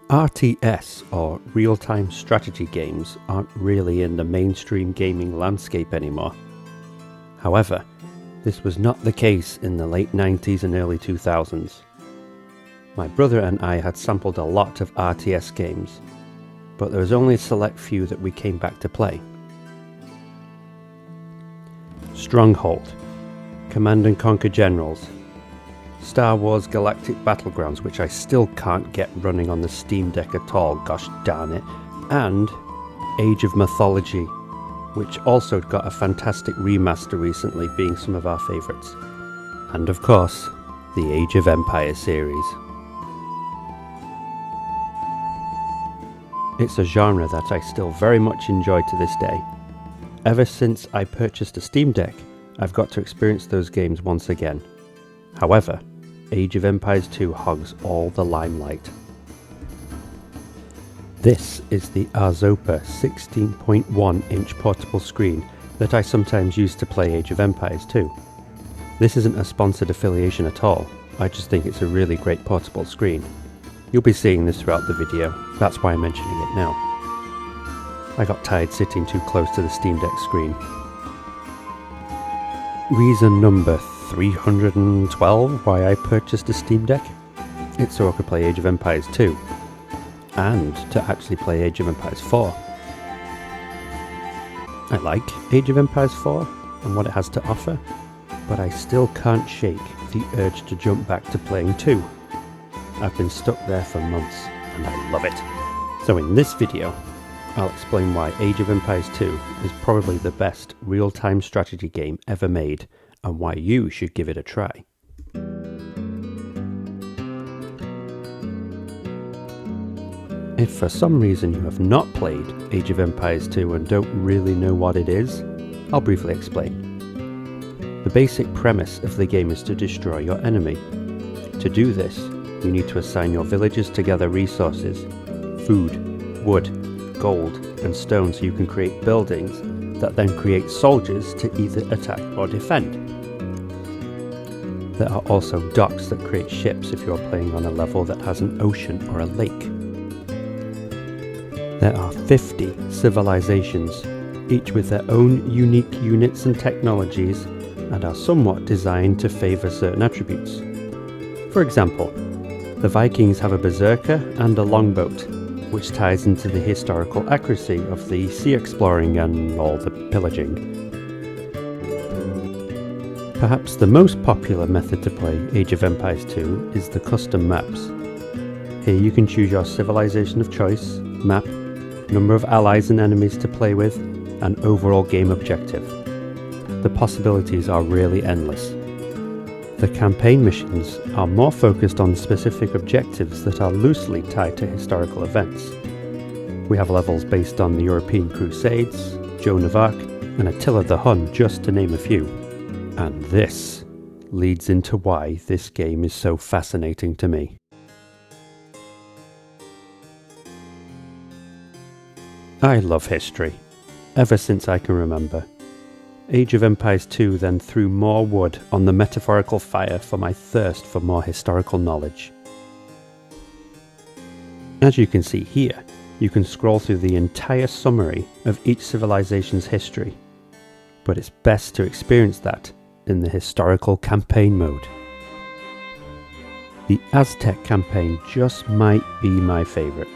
RTS, or real-time strategy games, aren't really in the mainstream gaming landscape anymore. However, this was not the case in the late 90s and early 2000s. My brother and I had sampled a lot of RTS games, but there was only a select few that we came back to play. Stronghold, Command & Conquer Generals, Star Wars Galactic Battlegrounds, which I still can't get running on the Steam Deck at all, gosh darn it, and Age of Mythology, which also got a fantastic remaster recently, being some of our favourites. And of course, the Age of Empires series. It's a genre that I still very much enjoy to this day. Ever since I purchased a Steam Deck, I've got to experience those games once again. However, Age of Empires 2 hogs all the limelight. This is the Arzopa 16.1-inch portable screen that I sometimes use to play Age of Empires 2. This isn't a sponsored affiliation at all, I just think it's a really great portable screen. You'll be seeing this throughout the video, that's why I'm mentioning it now. I got tired sitting too close to the Steam Deck screen. Reason number 312 why I purchased a Steam Deck? It's so I could play Age of Empires 2, and to actually play Age of Empires 4. I like Age of Empires 4 and what it has to offer, but I still can't shake the urge to jump back to playing 2. I've been stuck there for months, and I love it. So in this video, I'll explain why Age of Empires 2 is probably the best real-time strategy game ever made, and why you should give it a try. If for some reason you have not played Age of Empires 2 and don't really know what it is, I'll briefly explain. The basic premise of the game is to destroy your enemy. To do this, you need to assign your villagers to gather resources, food, wood, gold, and stone so you can create buildings that then create soldiers to either attack or defend. There are also docks that create ships if you're playing on a level that has an ocean or a lake. There are 50 civilizations, each with their own unique units and technologies, and are somewhat designed to favour certain attributes. For example, the Vikings have a berserker and a longboat, which ties into the historical accuracy of the sea exploring and all the pillaging. Perhaps the most popular method to play Age of Empires 2 is the custom maps. Here you can choose your civilization of choice, map, number of allies and enemies to play with, and overall game objective. The possibilities are really endless. The campaign missions are more focused on specific objectives that are loosely tied to historical events. We have levels based on the European Crusades, Joan of Arc, and Attila the Hun, just to name a few. And this leads into why this game is so fascinating to me. I love history, ever since I can remember. Age of Empires 2 then threw more wood on the metaphorical fire for my thirst for more historical knowledge. As you can see here, you can scroll through the entire summary of each civilization's history, but it's best to experience that in the historical campaign mode. The Aztec campaign just might be my favourite.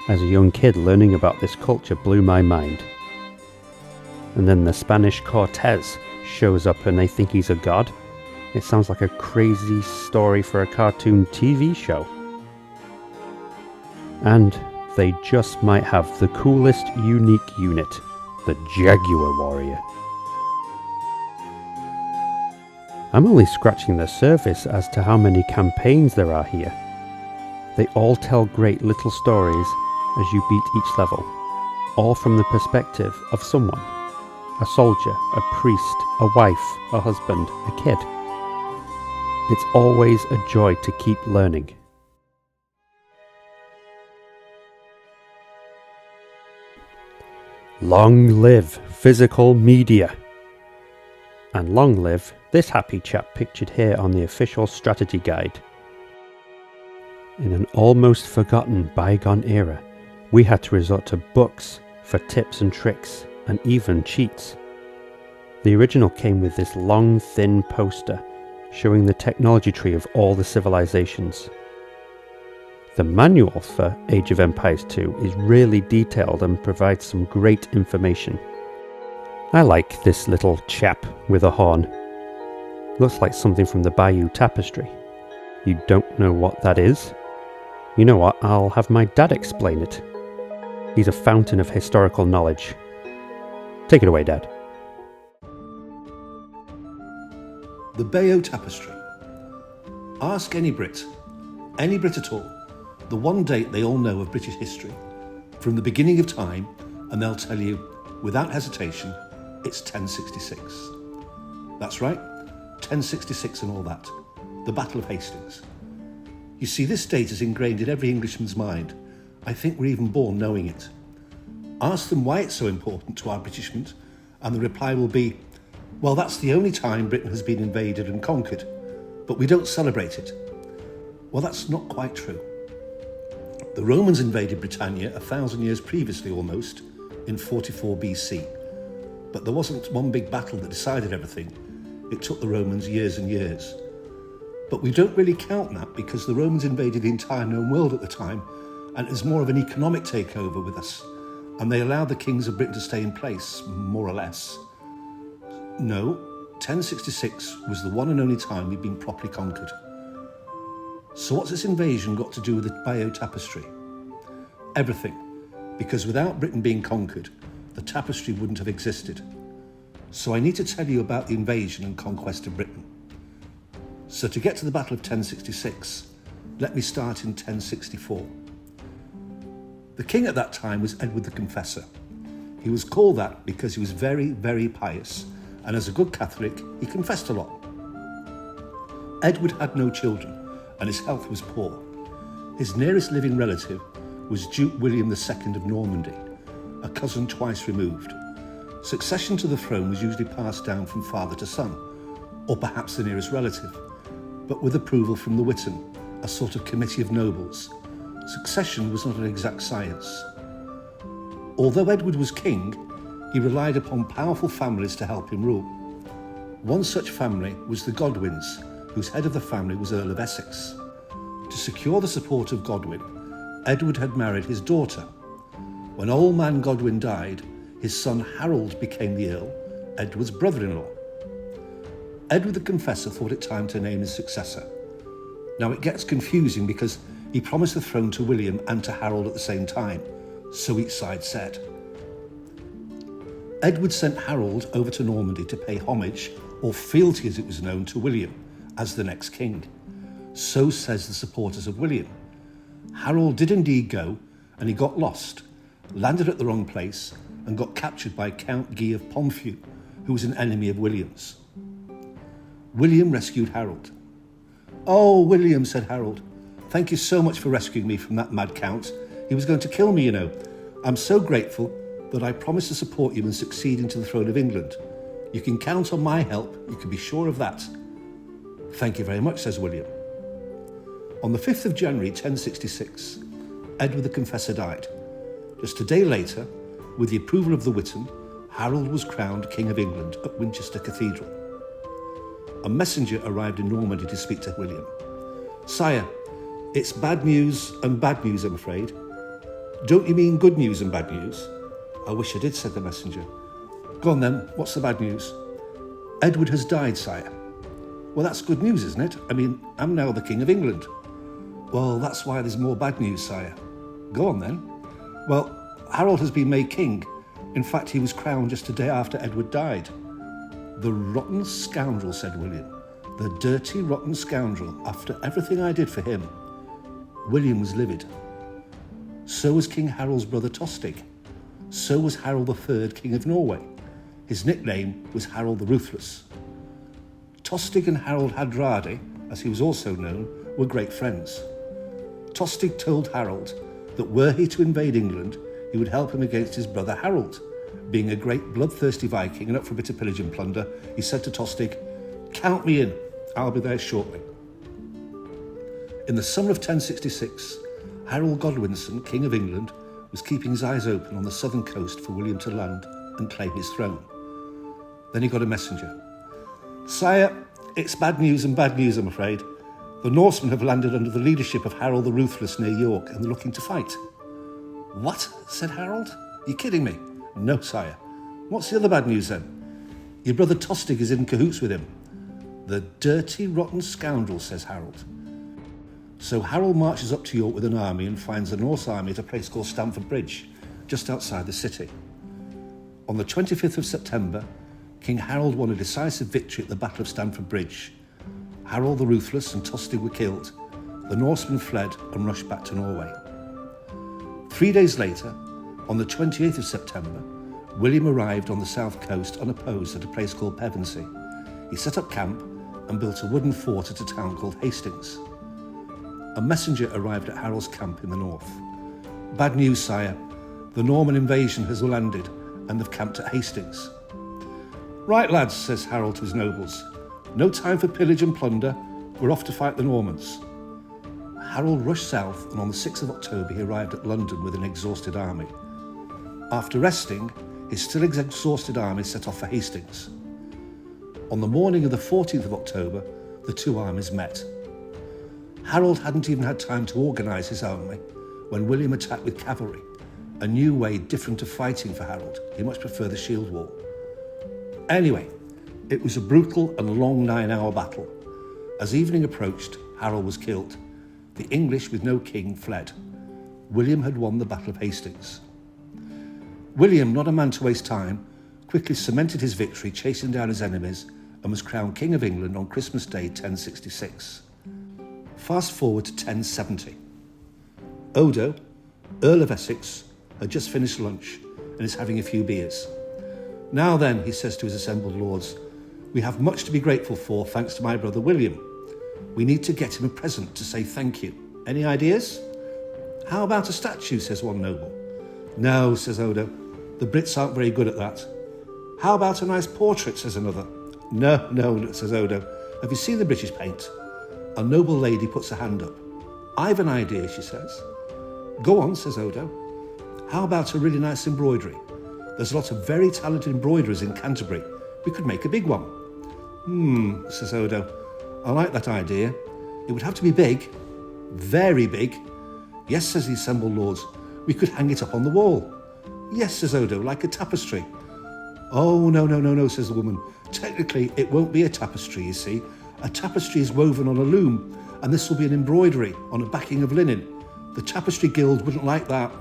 As a young kid, learning about this culture blew my mind. And then the Spanish Cortez shows up and they think he's a god. It sounds like a crazy story for a cartoon TV show. And they just might have the coolest unique unit, the Jaguar Warrior. I'm only scratching the surface as to how many campaigns there are here. They all tell great little stories as you beat each level, all from the perspective of someone. A soldier, a priest, a wife, a husband, a kid. It's always a joy to keep learning. Long live physical media! And long live this happy chap pictured here on the official strategy guide. In an almost forgotten bygone era, we had to resort to books for tips and tricks, and even cheats. The original came with this long, thin poster showing the technology tree of all the civilizations. The manual for Age of Empires 2 is really detailed and provides some great information. I like this little chap with a horn. Looks like something from the Bayeux Tapestry. You don't know what that is? You know what, I'll have my dad explain it. He's a fountain of historical knowledge. Take it away, Dad. The Bayeux Tapestry. Ask any Brit at all, the one date they all know of British history, from the beginning of time, and they'll tell you, without hesitation, it's 1066. That's right, 1066 and all that. The Battle of Hastings. You see, this date is ingrained in every Englishman's mind. I think we're even born knowing it. Ask them why it's so important to our Britishment, and the reply will be, well, that's the only time Britain has been invaded and conquered, but we don't celebrate it. Well, that's not quite true. The Romans invaded Britannia 1,000 years previously almost, in 44 BC. But there wasn't one big battle that decided everything. It took the Romans years and years. But we don't really count that because the Romans invaded the entire known world at the time, and it was more of an economic takeover with us, and they allowed the kings of Britain to stay in place, more or less. No, 1066 was the one and only time we'd been properly conquered. So what's this invasion got to do with the Bayeux Tapestry? Everything, because without Britain being conquered, the tapestry wouldn't have existed. So I need to tell you about the invasion and conquest of Britain. So to get to the Battle of 1066, let me start in 1064. The king at that time was Edward the Confessor. He was called that because he was very, very pious, and as a good Catholic, he confessed a lot. Edward had no children, and his health was poor. His nearest living relative was Duke William II of Normandy, a cousin twice removed. Succession to the throne was usually passed down from father to son, or perhaps the nearest relative, but with approval from the Witan, a sort of committee of nobles. Succession was not an exact science. Although Edward was king, he relied upon powerful families to help him rule. One such family was the Godwins, whose head of the family was Earl of Essex. To secure the support of Godwin, Edward had married his daughter. When old man Godwin died, his son Harold became the Earl, Edward's brother-in-law. Edward the Confessor thought it time to name his successor. Now it gets confusing because he promised the throne to William and to Harold at the same time, so each side said. Edward sent Harold over to Normandy to pay homage, or fealty as it was known, to William as the next king. So says the supporters of William. Harold did indeed go, and he got lost, landed at the wrong place, and got captured by Count Guy of Ponthieu, who was an enemy of William's. William rescued Harold. "Oh, William," said Harold, "thank you so much for rescuing me from that mad count. He was going to kill me, you know. I'm so grateful that I promise to support you and succeed into the throne of England. You can count on my help, you can be sure of that." "Thank you very much," says William. On the 5th of January 1066, Edward the Confessor died. Just a day later, with the approval of the Witan, Harold was crowned King of England at Winchester Cathedral. A messenger arrived in Normandy to speak to William. "Sire, it's bad news and bad news, I'm afraid." "Don't you mean good news and bad news?" "I wish I did," said the messenger. "Go on then, what's the bad news?" "Edward has died, sire." "Well, that's good news, isn't it? I mean, I'm now the King of England." "Well, that's why there's more bad news, sire." "Go on then." "Well, Harold has been made king. In fact, he was crowned just a day after Edward died." "The rotten scoundrel," said William. "The dirty, rotten scoundrel, after everything I did for him." William was livid. So was King Harold's brother Tostig. So was Harold III, King of Norway. His nickname was Harold the Ruthless. Tostig and Harold Hardrade, as he was also known, were great friends. Tostig told Harold that were he to invade England, he would help him against his brother Harold. Being a great bloodthirsty Viking and up for a bit of pillage and plunder, he said to Tostig, "Count me in, I'll be there shortly." In the summer of 1066, Harold Godwinson, King of England, was keeping his eyes open on the southern coast for William to land and claim his throne. Then he got a messenger. "Sire, it's bad news, I'm afraid. The Norsemen have landed under the leadership of Harold the Ruthless near York and they're looking to fight." "What?" said Harold. "You're kidding me?" "No, sire." "What's the other bad news then?" "Your brother Tostig is in cahoots with him." "The dirty, rotten scoundrel," says Harold. So Harold marches up to York with an army and finds a Norse army at a place called Stamford Bridge, just outside the city. On the 25th of September, King Harold won a decisive victory at the Battle of Stamford Bridge. Harold the Ruthless and Tostig were killed. The Norsemen fled and rushed back to Norway. 3 days later, on the 28th of September, William arrived on the south coast unopposed at a place called Pevensey. He set up camp and built a wooden fort at a town called Hastings. A messenger arrived at Harold's camp in the north. "Bad news, sire. The Norman invasion has landed and have camped at Hastings." "Right, lads," says Harold to his nobles. "No time for pillage and plunder. We're off to fight the Normans." Harold rushed south, and on the 6th of October he arrived at London with an exhausted army. After resting, his still exhausted army set off for Hastings. On the morning of the 14th of October, the two armies met. Harold hadn't even had time to organise his army when William attacked with cavalry, a new way different to fighting for Harold. He much preferred the shield wall. Anyway, it was a brutal and long 9-hour battle. As evening approached, Harold was killed. The English, with no king, fled. William had won the Battle of Hastings. William, not a man to waste time, quickly cemented his victory, chasing down his enemies, and was crowned King of England on Christmas Day 1066. Fast forward to 1070. Odo, Earl of Essex, had just finished lunch and is having a few beers. "Now then," he says to his assembled lords, "we have much to be grateful for thanks to my brother William. We need to get him a present to say thank you. Any ideas?" "How about a statue?" says one noble. "No," says Odo, "the Brits aren't very good at that." "How about a nice portrait?" says another. No, says Odo. "Have you seen the British paint?" A noble lady puts her hand up. "I've an idea," she says. "Go on," says Odo. "How about a really nice embroidery? There's a lot of very talented embroiderers in Canterbury. We could make a big one." Says Odo. "I like that idea. It would have to be big. Very big." "Yes," says the assembled lords. "We could hang it up on the wall." "Yes," says Odo, "like a tapestry." "Oh, no, says the woman. "Technically, it won't be a tapestry, you see. A tapestry is woven on a loom, and this will be an embroidery on a backing of linen. The Tapestry Guild wouldn't like that."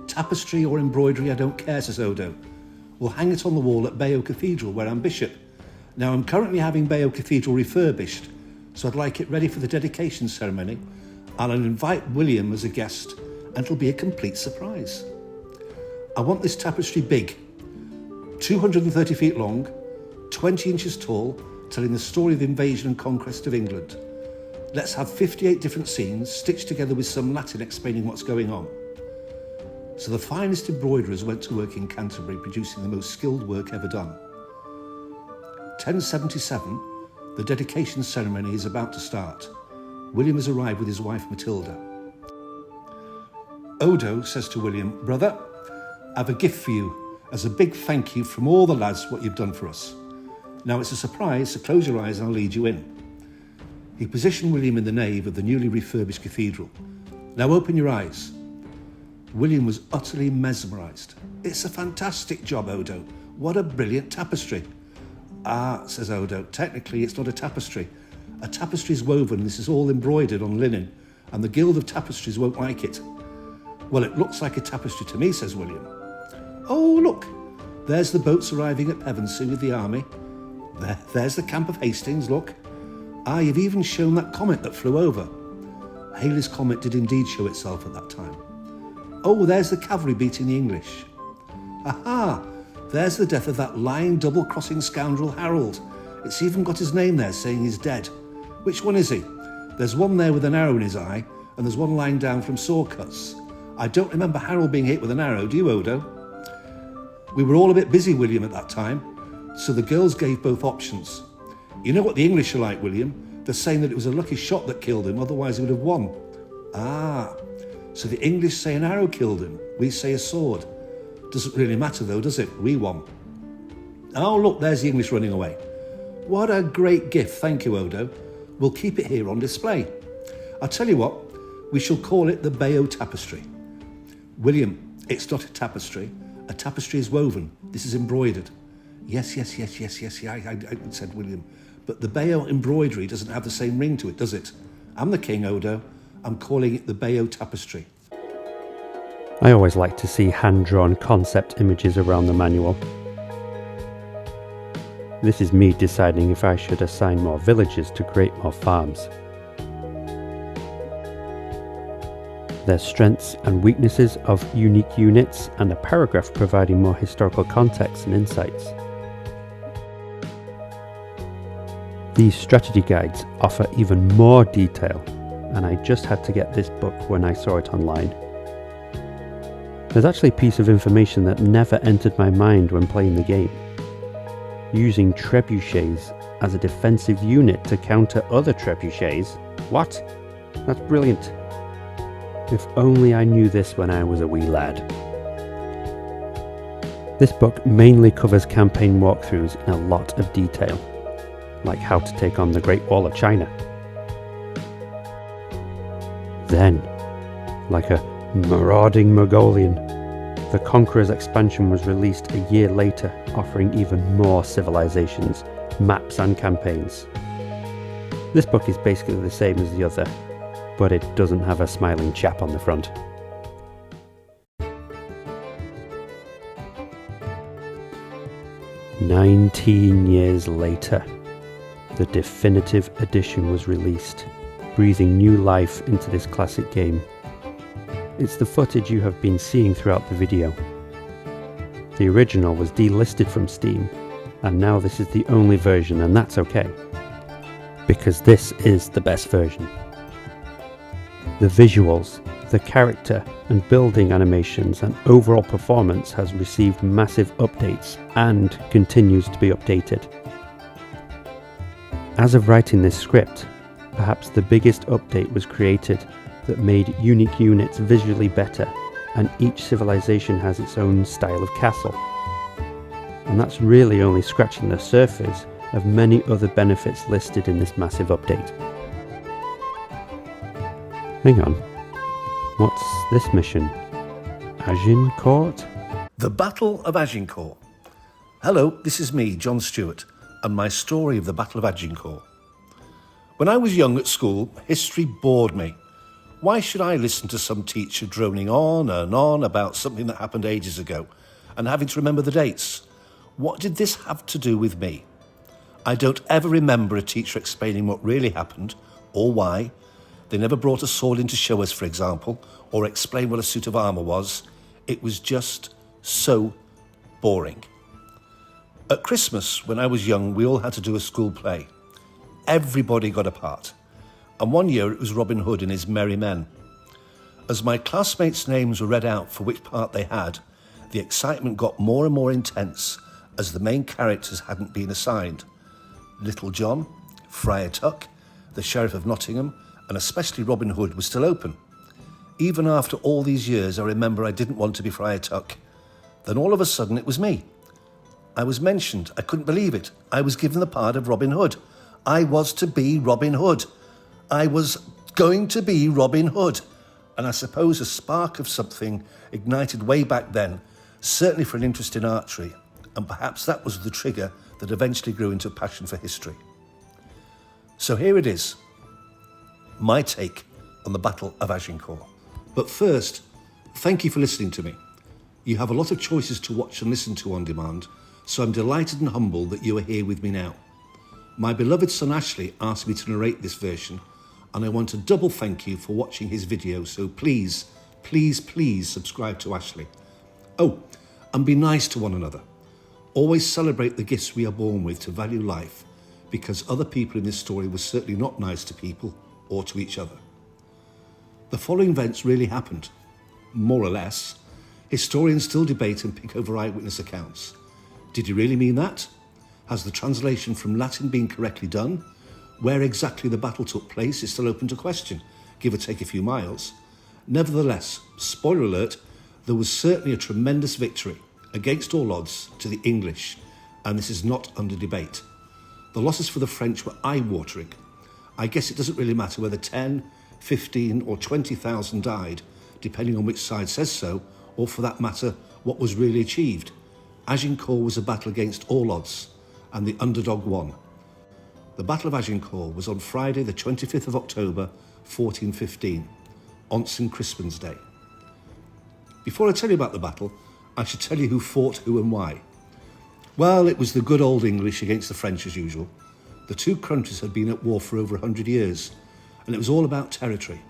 "Tapestry or embroidery, I don't care," says Odo. "We'll hang it on the wall at Bayeux Cathedral, where I'm bishop. Now, I'm currently having Bayeux Cathedral refurbished, so I'd like it ready for the dedication ceremony, and I'll invite William as a guest, and it'll be a complete surprise. I want this tapestry big, 230 feet long, 20 inches tall, telling the story of the invasion and conquest of England. Let's have 58 different scenes, stitched together with some Latin explaining what's going on." So the finest embroiderers went to work in Canterbury, producing the most skilled work ever done. 1077, the dedication ceremony is about to start. William has arrived with his wife Matilda. Odo says to William, "Brother, I have a gift for you as a big thank you from all the lads what you've done for us. Now it's a surprise, so close your eyes and I'll lead you in." He positioned William in the nave of the newly refurbished cathedral. "Now open your eyes." William was utterly mesmerised. "It's a fantastic job, Odo. What a brilliant tapestry." "Ah," says Odo, "technically it's not a tapestry. A tapestry is woven, this is all embroidered on linen, and the Guild of Tapestries won't like it." "Well, it looks like a tapestry to me," says William. "Oh, look, there's the boats arriving at Pevensey with the army. There's the camp of Hastings, look. Ah, you've even shown that comet that flew over." Halley's Comet did indeed show itself at that time. "Oh, there's the cavalry beating the English. Aha, there's the death of that lying double-crossing scoundrel Harold. It's even got his name there saying he's dead. Which one is he? There's one there with an arrow in his eye, and there's one lying down from sword cuts. I don't remember Harold being hit with an arrow, do you, Odo?" "We were all a bit busy, William, at that time, so the girls gave both options. You know what the English are like, William. They're saying that it was a lucky shot that killed him, otherwise he would have won. Ah, so the English say an arrow killed him, we say a sword. Doesn't really matter though, does it? We won. Oh, look, there's the English running away. What a great gift, thank you, Odo. We'll keep it here on display. I'll tell you what, we shall call it the Bayeux Tapestry. William, it's not a tapestry. A tapestry is woven. This is embroidered. Yes, I said William. But the Bayeux embroidery doesn't have the same ring to it, does it? I'm the king, Odo. I'm calling it the Bayeux Tapestry. I always like to see hand-drawn concept images around the manual. This is me deciding if I should assign more villages to create more farms. There's strengths and weaknesses of unique units and a paragraph providing more historical context and insights. These strategy guides offer even more detail, and I just had to get this book when I saw it online. There's actually a piece of information that never entered my mind when playing the game. Using trebuchets as a defensive unit to counter other trebuchets. What? That's brilliant. If only I knew this when I was a wee lad. This book mainly covers campaign walkthroughs in a lot of detail, like how to take on the Great Wall of China. Then, like a marauding Mongolian, the Conqueror's expansion was released a year later, offering even more civilizations, maps and campaigns. This book is basically the same as the other, but it doesn't have a smiling chap on the front. "19 years later, the definitive edition was released, breathing new life into this classic game. It's the footage you have been seeing throughout the video. The original was delisted from Steam, and now this is the only version, and that's okay, because this is the best version. The visuals, the character and building animations and overall performance has received massive updates and continues to be updated. As of writing this script, perhaps the biggest update was created that made unique units visually better, and each civilization has its own style of castle. And that's really only scratching the surface of many other benefits listed in this massive update. Hang on, what's this mission? Agincourt? The Battle of Agincourt. Hello, this is me, John Stewart, and my story of the Battle of Agincourt. When I was young at school, history bored me. Why should I listen to some teacher droning on and on about something that happened ages ago and having to remember the dates? What did this have to do with me? I don't ever remember a teacher explaining what really happened or why. They never brought a sword in to show us, for example, or explain what a suit of armour was. It was just so boring. At Christmas, when I was young, we all had to do a school play. Everybody got a part. And one year it was Robin Hood and his merry men. As my classmates' names were read out for which part they had, the excitement got more and more intense as the main characters hadn't been assigned. Little John, Friar Tuck, the Sheriff of Nottingham, and especially Robin Hood was still open. Even after all these years, I remember I didn't want to be Friar Tuck. Then all of a sudden it was me. I was mentioned. I couldn't believe it. I was given the part of Robin Hood. I was to be Robin Hood. I was going to be Robin Hood. And I suppose a spark of something ignited way back then, certainly for an interest in archery, and perhaps that was the trigger that eventually grew into a passion for history. So here it is, my take on the Battle of Agincourt. But first, thank you for listening to me. You have a lot of choices to watch and listen to on demand, so I'm delighted and humbled that you are here with me now. My beloved son Ashley asked me to narrate this version, and I want a double thank you for watching his video, so please subscribe to Ashley. Oh, and be nice to one another. Always celebrate the gifts we are born with to value life, because other people in this story were certainly not nice to people or to each other. The following events really happened, more or less. Historians still debate and pick over eyewitness accounts. Did he really mean that? Has the translation from Latin been correctly done? Where exactly the battle took place is still open to question, give or take a few miles. Nevertheless, spoiler alert, there was certainly a tremendous victory, against all odds, to the English, and this is not under debate. The losses for the French were eye-watering. I guess it doesn't really matter whether 10, 15 or 20,000 died, depending on which side says so, or for that matter, what was really achieved. Agincourt was a battle against all odds, and the underdog won. The Battle of Agincourt was on Friday the 25th of October 1415, on St. Crispin's Day. Before I tell you about the battle, I should tell you who fought who and why. Well, it was the good old English against the French as usual. The two countries had been at war for over 100 years, and it was all about territory.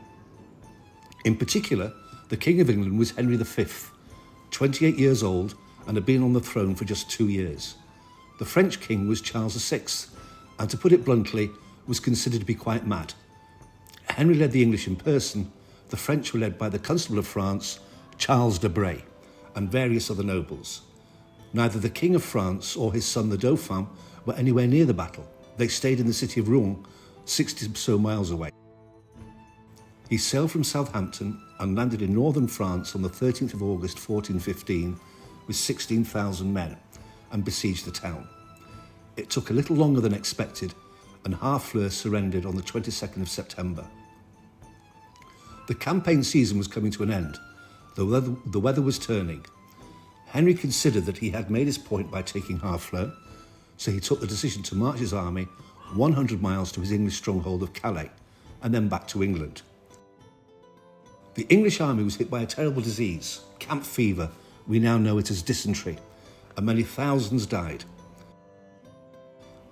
In particular, the King of England was Henry V, 28 years old, and had been on the throne for just 2 years. The French king was Charles VI, and to put it bluntly, was considered to be quite mad. Henry led the English in person. The French were led by the Constable of France, Charles de Bray, and various other nobles. Neither the King of France or his son the Dauphin were anywhere near the battle. They stayed in the city of Rouen, 60 or so miles away. He sailed from Southampton and landed in northern France on the 13th of August 1415 with 16,000 men and besieged the town. It took a little longer than expected, and Harfleur surrendered on the 22nd of September. The campaign season was coming to an end. The weather was turning. Henry considered that he had made his point by taking Harfleur, so he took the decision to march his army 100 miles to his English stronghold of Calais, and then back to England. The English army was hit by a terrible disease, camp fever. We now know it as dysentery, and many thousands died.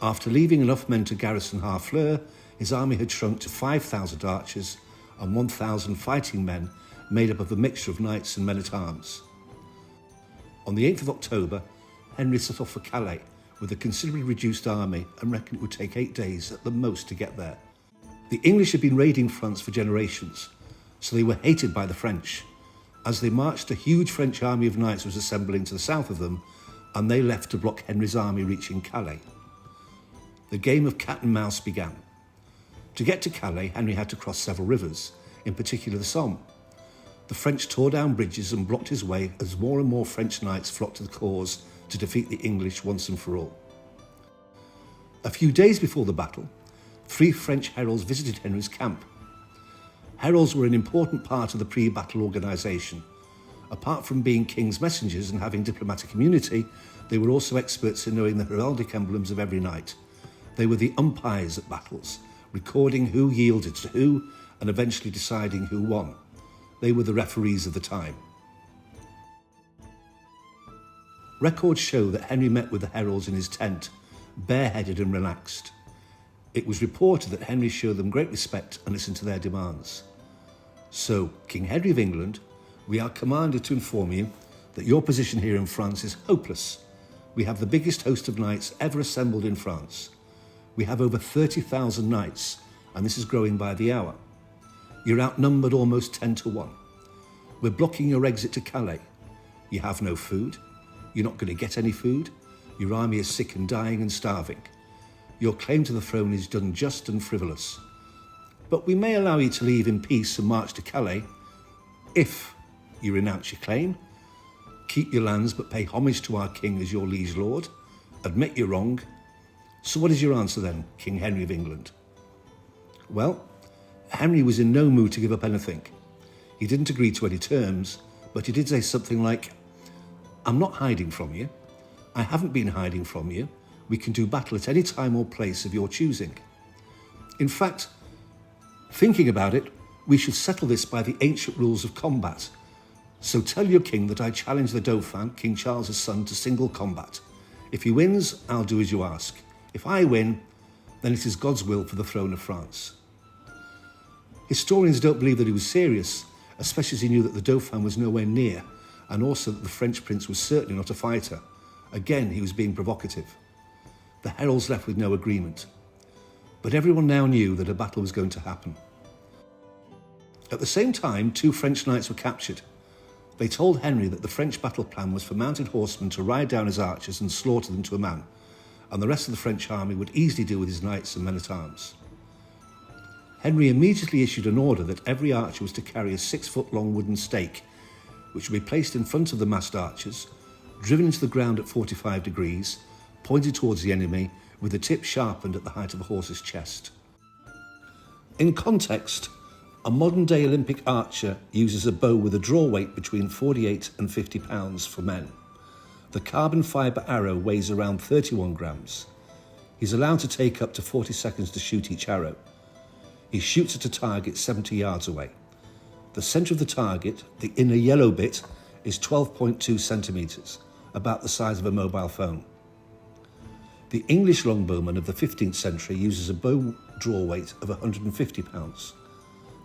After leaving enough men to garrison Harfleur, his army had shrunk to 5,000 archers and 1,000 fighting men made up of a mixture of knights and men-at-arms. On the 8th of October, Henry set off for Calais with a considerably reduced army and reckoned it would take 8 days at the most to get there. The English had been raiding France for generations, so they were hated by the French. As they marched, a huge French army of knights was assembling to the south of them, and they left to block Henry's army reaching Calais. The game of cat and mouse began. To get to Calais, Henry had to cross several rivers, in particular the Somme. The French tore down bridges and blocked his way as more and more French knights flocked to the cause to defeat the English once and for all. A few days before the battle, 3 French heralds visited Henry's camp. Heralds were an important part of the pre-battle organisation. Apart from being king's messengers and having diplomatic immunity, they were also experts in knowing the heraldic emblems of every knight. They were the umpires at battles, recording who yielded to who and eventually deciding who won. They were the referees of the time. Records show that Henry met with the heralds in his tent, bareheaded and relaxed. It was reported that Henry showed them great respect and listened to their demands. So, King Henry of England, we are commanded to inform you that your position here in France is hopeless. We have the biggest host of knights ever assembled in France. We have over 30,000 knights, and this is growing by the hour. You're outnumbered almost 10 to 1. We're blocking your exit to Calais. You have no food. You're not going to get any food. Your army is sick and dying and starving. Your claim to the throne is unjust and frivolous. But we may allow you to leave in peace and march to Calais if you renounce your claim, keep your lands but pay homage to our king as your liege lord, admit you're wrong. So what is your answer then, King Henry of England? Well, Henry was in no mood to give up anything. He didn't agree to any terms, but he did say something like, "I'm not hiding from you. I haven't been hiding from you. We can do battle at any time or place of your choosing. In fact, thinking about it, we should settle this by the ancient rules of combat. So tell your king that I challenge the Dauphin, King Charles' son, to single combat. If he wins, I'll do as you ask. If I win, then it is God's will for the throne of France." Historians don't believe that he was serious, especially as he knew that the Dauphin was nowhere near, and also that the French prince was certainly not a fighter. Again, he was being provocative. The heralds left with no agreement. But everyone now knew that a battle was going to happen. At the same time, 2 French knights were captured. They told Henry that the French battle plan was for mounted horsemen to ride down his archers and slaughter them to a man, and the rest of the French army would easily deal with his knights and men-at-arms. Henry immediately issued an order that every archer was to carry a 6-foot-long wooden stake, which would be placed in front of the massed archers, driven into the ground at 45 degrees, pointed towards the enemy, with the tip sharpened at the height of a horse's chest. In context, a modern-day Olympic archer uses a bow with a draw weight between 48 and 50 pounds for men. The carbon fibre arrow weighs around 31 grams. He's allowed to take up to 40 seconds to shoot each arrow. He shoots at a target 70 yards away. The centre of the target, the inner yellow bit, is 12.2 centimetres, about the size of a mobile phone. The English longbowman of the 15th century uses a bow draw weight of 150 pounds.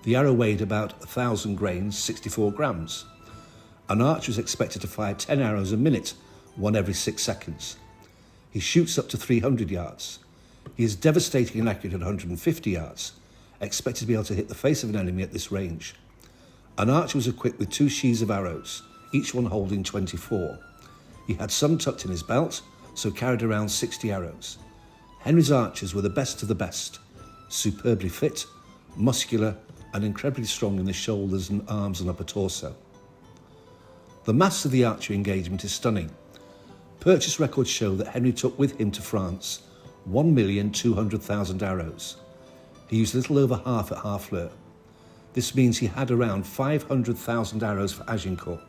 The arrow weighed about 1,000 grains, 64 grams. An archer is expected to fire 10 arrows a minute, one every 6 seconds. He shoots up to 300 yards. He is devastating and accurate at 150 yards, expected to be able to hit the face of an enemy at this range. An archer was equipped with 2 sheaves of arrows, each one holding 24. He had some tucked in his belt, so carried around 60 arrows. Henry's archers were the best of the best, superbly fit, muscular, and incredibly strong in the shoulders and arms and upper torso. The mass of the archery engagement is stunning. Purchase records show that Henry took with him to France 1,200,000 arrows. He used a little over half at Harfleur. This means he had around 500,000 arrows for Agincourt.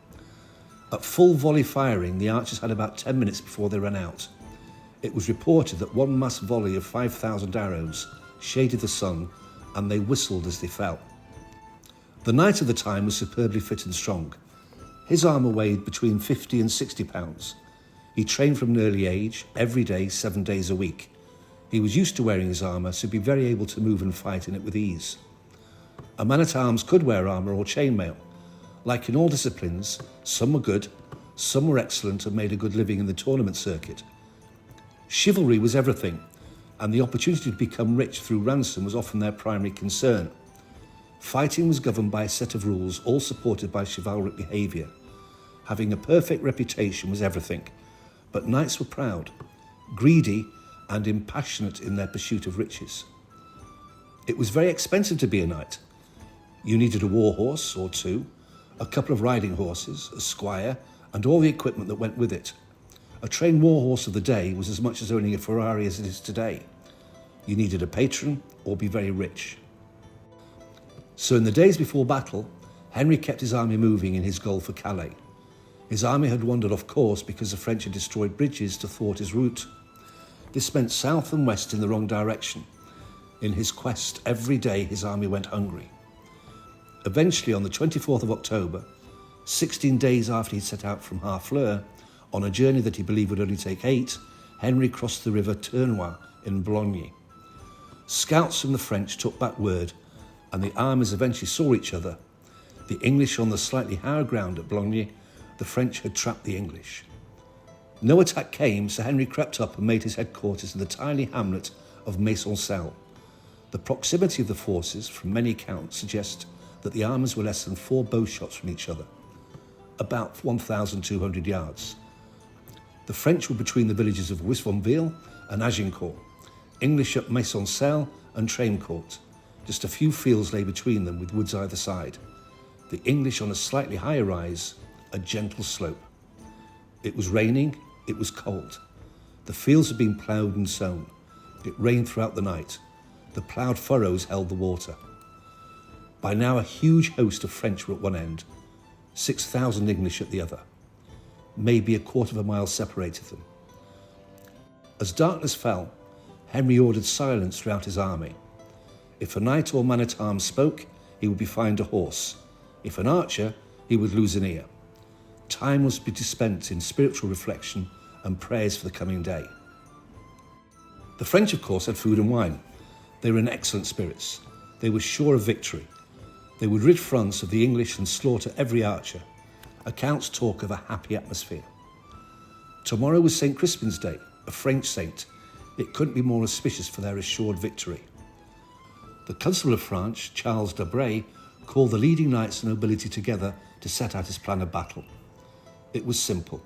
At full volley firing, the archers had about 10 minutes before they ran out. It was reported that one mass volley of 5,000 arrows shaded the sun, and they whistled as they fell. The knight of the time was superbly fit and strong. His armour weighed between 50 and 60 pounds. He trained from an early age, every day, 7 days a week. He was used to wearing his armour, so he'd be very able to move and fight in it with ease. A man-at-arms could wear armour or chainmail. Like in all disciplines, some were good, some were excellent and made a good living in the tournament circuit. Chivalry was everything, and the opportunity to become rich through ransom was often their primary concern. Fighting was governed by a set of rules, all supported by chivalric behaviour. Having a perfect reputation was everything, but knights were proud, greedy, and impassionate in their pursuit of riches. It was very expensive to be a knight. You needed a war horse or 2, a couple of riding horses, a squire, and all the equipment that went with it. A trained war horse of the day was as much as owning a Ferrari as it is today. You needed a patron or be very rich. So in the days before battle, Henry kept his army moving in his goal for Calais. His army had wandered off course because the French had destroyed bridges to thwart his route. This meant south and west in the wrong direction. In his quest, every day his army went hungry. Eventually, on the 24th of October, 16 days after he set out from Harfleur, on a journey that he believed would only take 8, Henry crossed the river Tournois in Boulogne. Scouts from the French took back word, and the armies eventually saw each other. The English on the slightly higher ground at Boulogne, the French had trapped the English. No attack came, so Henry crept up and made his headquarters in the tiny hamlet of Maisoncelles. The proximity of the forces, from many accounts, suggests that the armies were less than 4 bow shots from each other, about 1,200 yards. The French were between the villages of Wisbonville and Agincourt, English at Maisoncelles and Traincourt. Just a few fields lay between them, with woods either side. The English on a slightly higher rise, a gentle slope. It was raining, it was cold. The fields had been ploughed and sown. It rained throughout the night. The ploughed furrows held the water. By now a huge host of French were at one end, 6,000 English at the other. Maybe a quarter of a mile separated them. As darkness fell, Henry ordered silence throughout his army. If a knight or man-at-arms spoke, he would be fined a horse. If an archer, he would lose an ear. Time was to be spent in spiritual reflection and prayers for the coming day. The French, of course, had food and wine. They were in excellent spirits. They were sure of victory. They would rid France of the English and slaughter every archer. Accounts talk of a happy atmosphere. Tomorrow was St. Crispin's Day, a French saint. It couldn't be more auspicious for their assured victory. The Constable of France, Charles d'Aubray, called the leading knights and nobility together to set out his plan of battle. It was simple.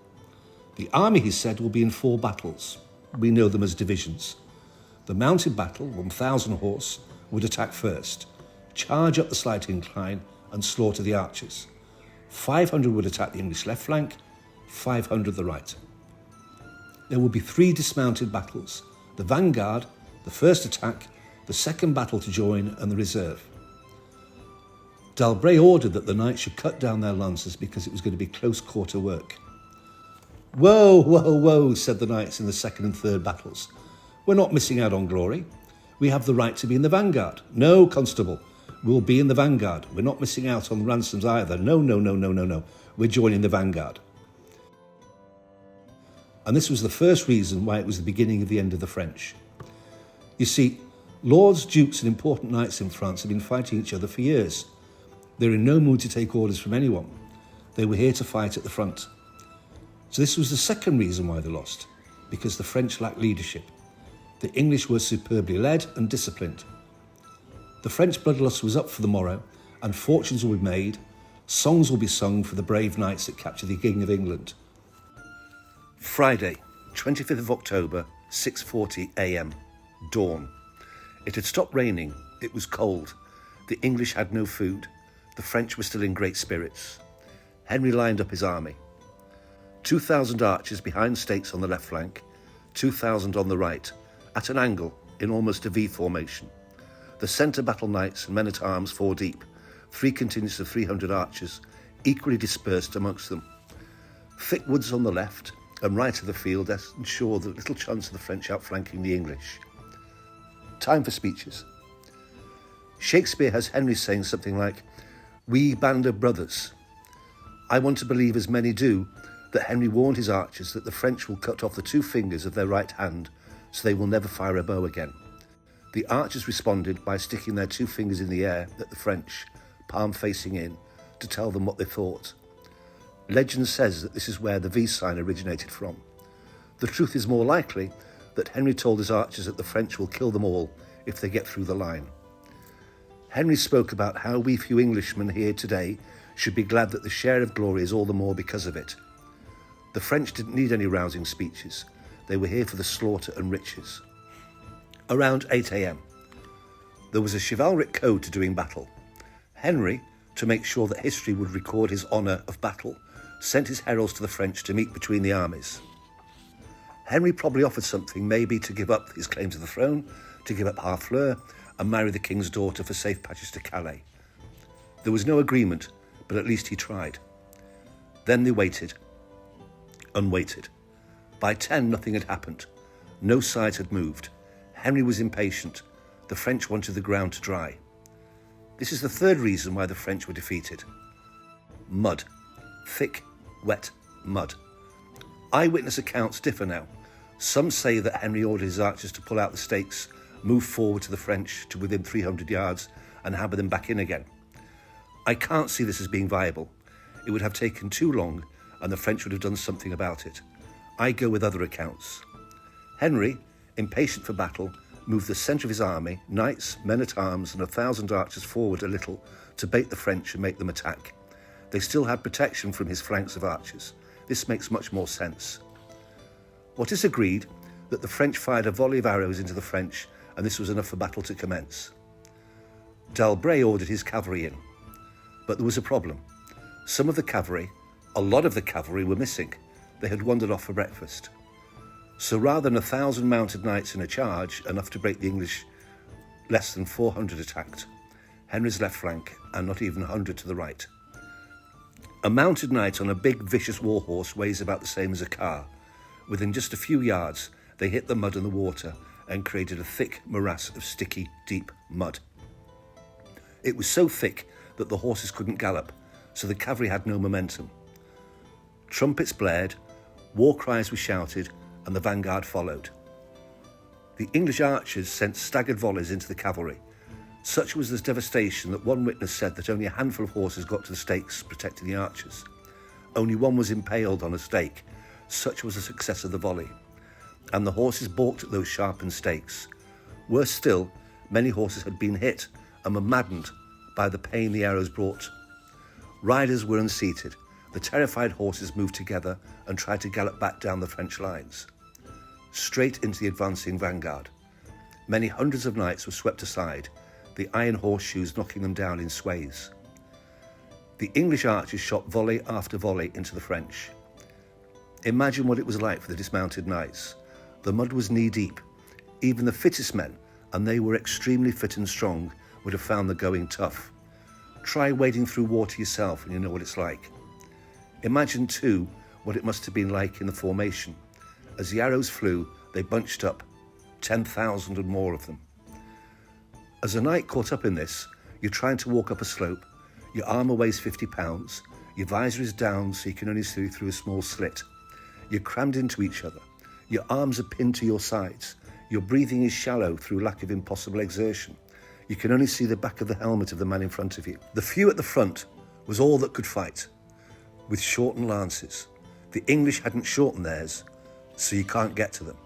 The army, he said, will be in 4 battles. We know them as divisions. The mounted battle, 1,000 horse, would attack first, charge up the slight incline and slaughter the archers. 500 would attack the English left flank, 500 the right. There would be 3 dismounted battles: the vanguard, the first attack, the second battle to join, and the reserve. D'Albret ordered that the knights should cut down their lances because it was going to be close quarter work. "Whoa, whoa, whoa," said the knights in the second and third battles. "We're not missing out on glory. We have the right to be in the vanguard." "No, constable, we'll be in the vanguard. We're not missing out on the ransoms either. No, no, no, no, no, no. We're joining the vanguard." And this was the first reason why it was the beginning of the end of the French. You see, lords, dukes and important knights in France have been fighting each other for years. They're in no mood to take orders from anyone. They were here to fight at the front. So this was the second reason why they lost, because the French lacked leadership. The English were superbly led and disciplined. The French bloodlust was up for the morrow, and fortunes will be made, songs will be sung for the brave knights that captured the King of England. Friday, 25th of October, 6:40 a.m. Dawn. It had stopped raining. It was cold. The English had no food. The French were still in great spirits. Henry lined up his army. 2,000 archers behind stakes on the left flank, 2,000 on the right, at an angle in almost a V formation. The centre battle knights and men-at-arms 4 deep, 3 contingents of 300 archers, equally dispersed amongst them. Thick woods on the left and right of the field ensured the little chance of the French outflanking the English. Time for speeches. Shakespeare has Henry saying something like, "We band of brothers." I want to believe, as many do, that Henry warned his archers that the French will cut off the 2 fingers of their right hand so they will never fire a bow again. The archers responded by sticking their 2 fingers in the air at the French, palm facing in, to tell them what they thought. Legend says that this is where the V sign originated from. The truth is more likely that Henry told his archers that the French will kill them all if they get through the line. Henry spoke about how we few Englishmen here today should be glad that the share of glory is all the more because of it. The French didn't need any rousing speeches. They were here for the slaughter and riches. Around 8 a.m. There was a chivalric code to doing battle. Henry, to make sure that history would record his honour of battle, sent his heralds to the French to meet between the armies. Henry probably offered something, maybe to give up his claim to the throne, to give up Harfleur, and marry the king's daughter for safe passage to Calais. There was no agreement, but at least he tried. Then they waited. Unwaited. By 10, nothing had happened. No side had moved. Henry was impatient. The French wanted the ground to dry. This is the third reason why the French were defeated. Mud. Thick, wet mud. Eyewitness accounts differ now. Some say that Henry ordered his archers to pull out the stakes, move forward to the French to within 300 yards, and hammer them back in again. I can't see this as being viable. It would have taken too long, and the French would have done something about it. I go with other accounts. Henry, impatient for battle, moved the centre of his army, knights, men-at-arms, and 1,000 archers forward a little to bait the French and make them attack. They still had protection from his flanks of archers. This makes much more sense. What is agreed that the French fired a volley of arrows into the French, and this was enough for battle to commence. D'Albret ordered his cavalry in, but there was a problem. Some of the cavalry, a lot of the cavalry, were missing. They had wandered off for breakfast. So rather than 1,000 mounted knights in a charge, enough to break the English, less than 400 attacked, Henry's left flank, and not even 100 to the right. A mounted knight on a big, vicious war horse weighs about the same as a car. Within just a few yards, they hit the mud and the water and created a thick morass of sticky, deep mud. It was so thick that the horses couldn't gallop, so the cavalry had no momentum. Trumpets blared, war cries were shouted, and the vanguard followed. The English archers sent staggered volleys into the cavalry. Such was the devastation that one witness said that only a handful of horses got to the stakes protecting the archers. Only one was impaled on a stake. Such was the success of the volley. And the horses balked at those sharpened stakes. Worse still, many horses had been hit and were maddened by the pain the arrows brought. Riders were unseated. The terrified horses moved together and tried to gallop back down the French lines, straight into the advancing vanguard. Many hundreds of knights were swept aside. the iron horseshoes knocking them down in sways. The English archers shot volley after volley into the French. Imagine what it was like for the dismounted knights. The mud was knee-deep. Even the fittest men, and they were extremely fit and strong, would have found the going tough. Try wading through water yourself and you know what it's like. Imagine too what it must have been like in the formation. As the arrows flew, they bunched up, 10,000 and more of them. As a knight caught up in this, you're trying to walk up a slope, your armour weighs 50 pounds, your visor is down so you can only see through a small slit. You're crammed into each other, your arms are pinned to your sides, your breathing is shallow through lack of impossible exertion. You can only see the back of the helmet of the man in front of you. The few at the front was all that could fight, with shortened lances. The English hadn't shortened theirs, so you can't get to them.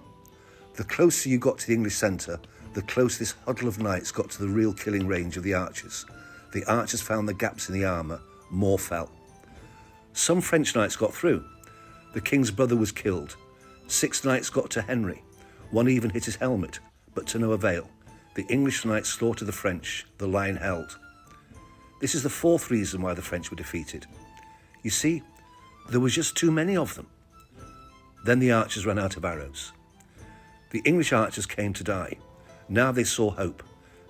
The closer you got to the English centre, the closer this huddle of knights got to the real killing range of the archers. The archers found the gaps in the armour, more fell. Some French knights got through. The king's brother was killed. 6 knights got to Henry. 1 even hit his helmet, but to no avail. The English knights slaughtered the French. The line held. This is the 4th reason why the French were defeated. You see, there was just too many of them. Then the archers ran out of arrows. The English archers came to die. Now they saw hope.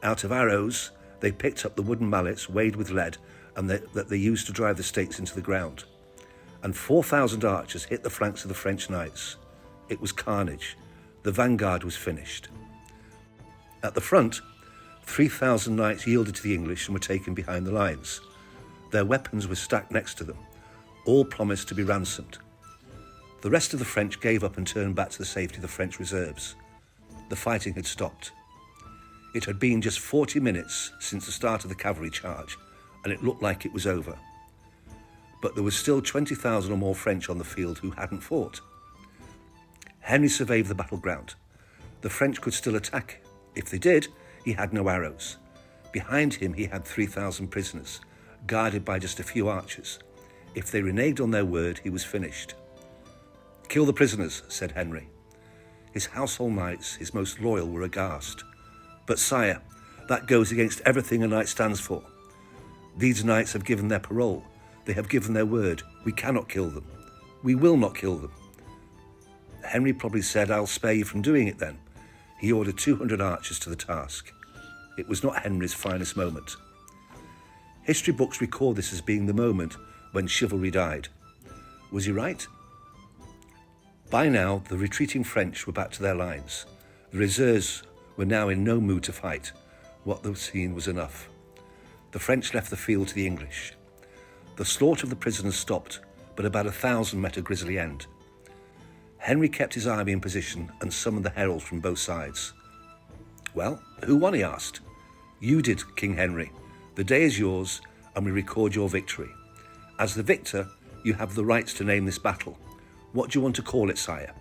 Out of arrows, they picked up the wooden mallets weighed with lead and that they used to drive the stakes into the ground. And 4,000 archers hit the flanks of the French knights. It was carnage. The vanguard was finished. At the front, 3,000 knights yielded to the English and were taken behind the lines. Their weapons were stacked next to them. All promised to be ransomed. The rest of the French gave up and turned back to the safety of the French reserves. The fighting had stopped. It had been just 40 minutes since the start of the cavalry charge, and it looked like it was over. But there was still 20,000 or more French on the field who hadn't fought. Henry surveyed the battleground. The French could still attack. If they did, he had no arrows. Behind him he had 3,000 prisoners, guarded by just a few archers. If they reneged on their word, he was finished. "Kill the prisoners," said Henry. His household knights, his most loyal, were aghast. "But sire, that goes against everything a knight stands for. These knights have given their parole. They have given their word. We cannot kill them. We will not kill them." Henry probably said, "I'll spare you from doing it then." He ordered 200 archers to the task. It was not Henry's finest moment. History books record this as being the moment when chivalry died. Was he right? By now, the retreating French were back to their lines. The reserves were now in no mood to fight. What they'd seen was enough. The French left the field to the English. The slaughter of the prisoners stopped, but about 1,000 met a grisly end. Henry kept his army in position and summoned the heralds from both sides. "Well, who won?" he asked. "You did, King Henry. The day is yours, and we record your victory. As the victor, you have the rights to name this battle. What do you want to call it, sire?"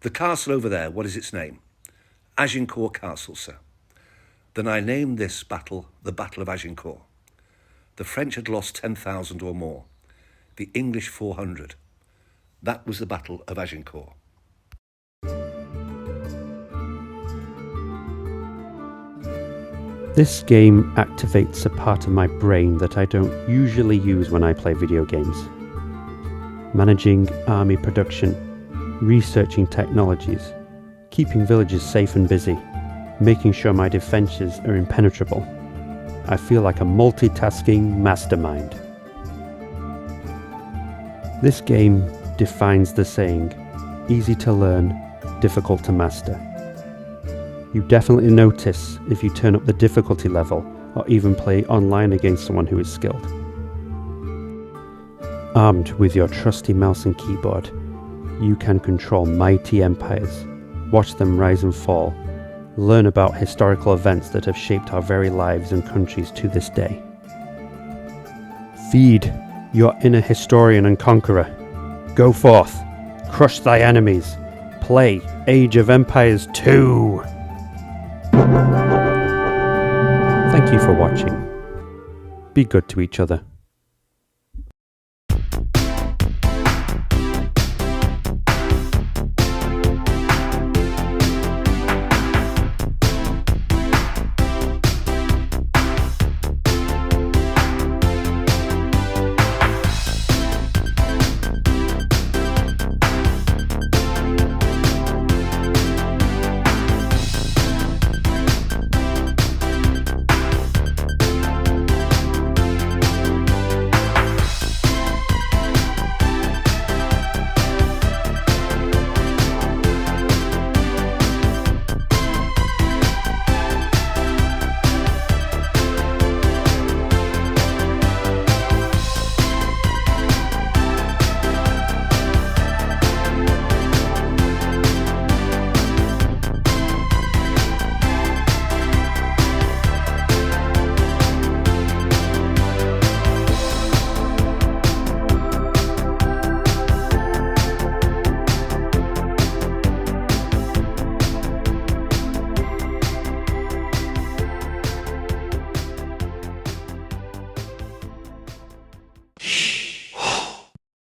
"The castle over there, what is its name?" "Agincourt Castle, sir." "Then I name this battle the Battle of Agincourt." The French had lost 10,000 or more, the English 400. That was the Battle of Agincourt. This game activates a part of my brain that I don't usually use when I play video games. Managing army production, researching technologies, keeping villages safe and busy, making sure my defences are impenetrable. I feel like a multitasking mastermind. This game defines the saying, easy to learn, difficult to master. You definitely notice if you turn up the difficulty level or even play online against someone who is skilled. Armed with your trusty mouse and keyboard, you can control mighty empires, watch them rise and fall, learn about historical events that have shaped our very lives and countries to this day. Feed your inner historian and conqueror. Go forth, crush thy enemies, play Age of Empires 2! Thank you for watching. Be good to each other.